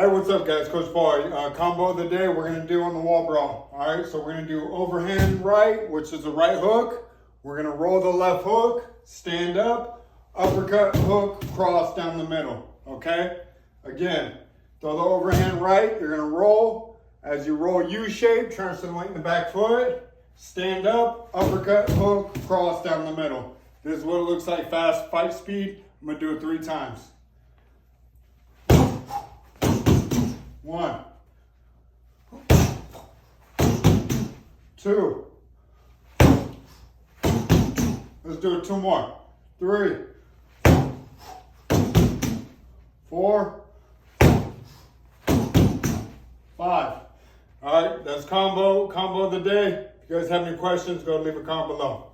Hey, what's up guys? Coach Paul. Combo of the day we're going to do on the wall brawl. Alright, so we're going to do overhand right, which is the right hook. We're going to roll the left hook, stand up, uppercut, hook, cross down the middle. Okay? Again, throw the overhand right, you're going to roll. As you roll U-shape, try to lengthen the back foot, stand up, uppercut, hook, cross down the middle. This is what it looks like fast fight speed. I'm going to do it 3 times. 1, 2. Let's do it 2 more. 3, 4, 5. All right, that's combo of the day. If you guys have any questions, go leave a comment below.